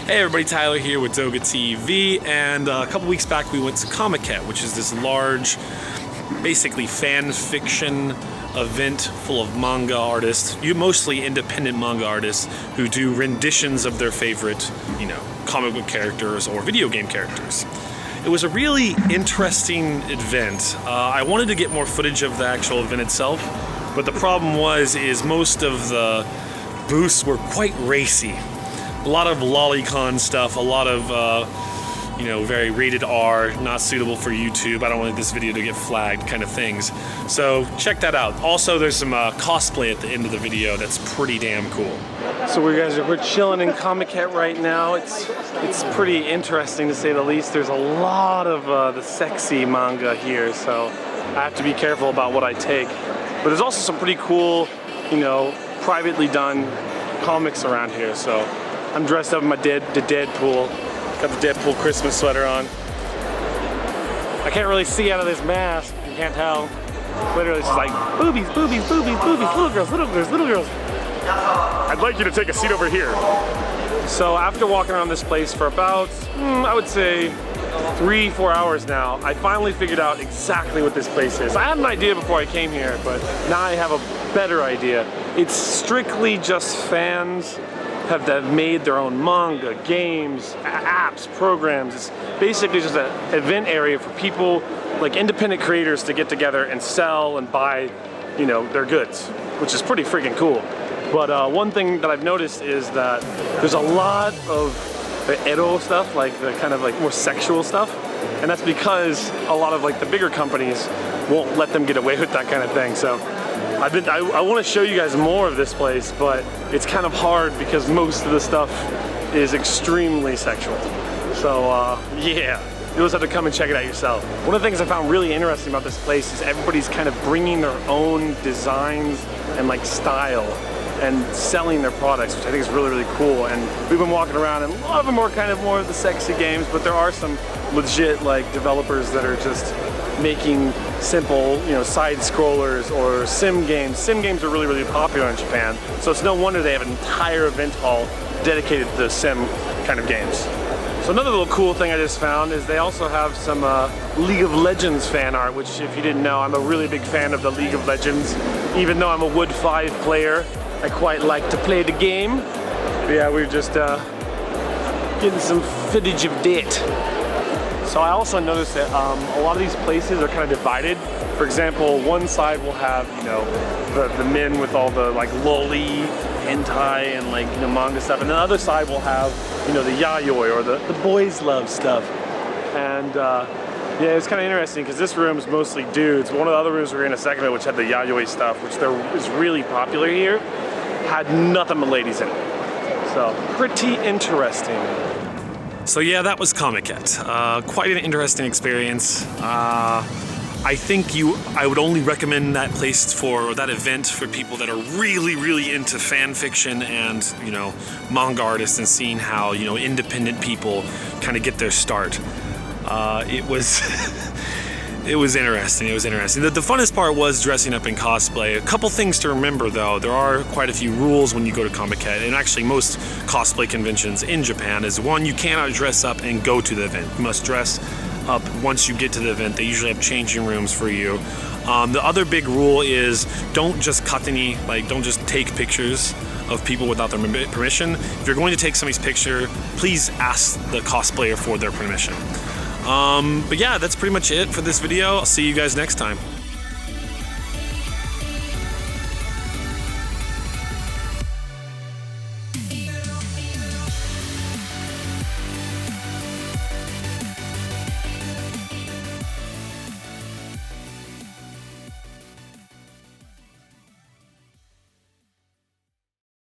Hey everybody, Tyler here with Doga TV, and a couple weeks back we went to Comiket, which is this large, basically fan fiction event full of manga artists, mostly independent manga artists who do renditions of their favorite, comic book characters or video game characters. It was a really interesting event. I wanted to get more footage of the actual event itself, but the problem is most of the booths were quite racy. A lot of lolicon stuff, a lot of, very rated R, not suitable for YouTube. I don't want this video to get flagged kind of things. So check that out. Also, there's some cosplay at the end of the video that's pretty damn cool. So we're chilling in Comiket right now. It's pretty interesting to say the least. There's a lot of the sexy manga here, so I have to be careful about what I take. But there's also some pretty cool, privately done comics around here. So I'm dressed up in the Deadpool. Got the Deadpool Christmas sweater on. I can't really see out of this mask. You can't tell. Literally, it's just like boobies, boobies, boobies, boobies, little girls, little girls, little girls. I'd like you to take a seat over here. So after walking around this place for about, I would say 3-4 hours now, I finally figured out exactly what this place is. I had an idea before I came here, but now I have a better idea. It's strictly just fans have made their own manga, games, apps, programs. It's basically just an event area for people, like independent creators, to get together and sell and buy, their goods, which is pretty freaking cool. But one thing that I've noticed is that there's a lot of the ero stuff, like the kind of like more sexual stuff, and that's because a lot of like the bigger companies won't let them get away with that kind of thing. So I want to show you guys more of this place, but it's kind of hard because most of the stuff is extremely sexual. So yeah, you'll just have to come and check it out yourself. One of the things I found really interesting about this place is everybody's kind of bringing their own designs and like style and selling their products, which I think is really, really cool. And we've been walking around, and a lot of them are kind of more of the sexy games, but there are some legit like developers that are just making simple, side scrollers or sim games. Sim games are really, really popular in Japan, so it's no wonder they have an entire event hall dedicated to the sim kind of games. So another little cool thing I just found is they also have some League of Legends fan art, which if you didn't know, I'm a really big fan of the League of Legends. Even though I'm a Wood 5 player, I quite like to play the game. But yeah, we're just getting some footage of that. So I also noticed that a lot of these places are kind of divided. For example, one side will have, the men with all the like loli, hentai, and like manga stuff, and the other side will have, the yayoi or the boys love stuff. And yeah, it's kind of interesting because this room is mostly dudes. One of the other rooms we're in a second, which had the yayoi stuff, which is really popular here, had nothing but ladies in it. So pretty interesting. So yeah, that was Comiket. Quite an interesting experience. I think I would only recommend that place that event for people that are really, really into fan fiction and, manga artists, and seeing how, independent people kind of get their start. It was it was interesting. The funnest part was dressing up in cosplay. A couple things to remember though. There are quite a few rules when you go to Comiket, and actually most cosplay conventions in Japan is, one, you cannot dress up and go to the event. You must dress up once you get to the event. They usually have changing rooms for you. The other big rule is don't just don't just take pictures of people without their permission. If you're going to take somebody's picture, please ask the cosplayer for their permission. But yeah, that's pretty much it for this video. I'll see you guys next time.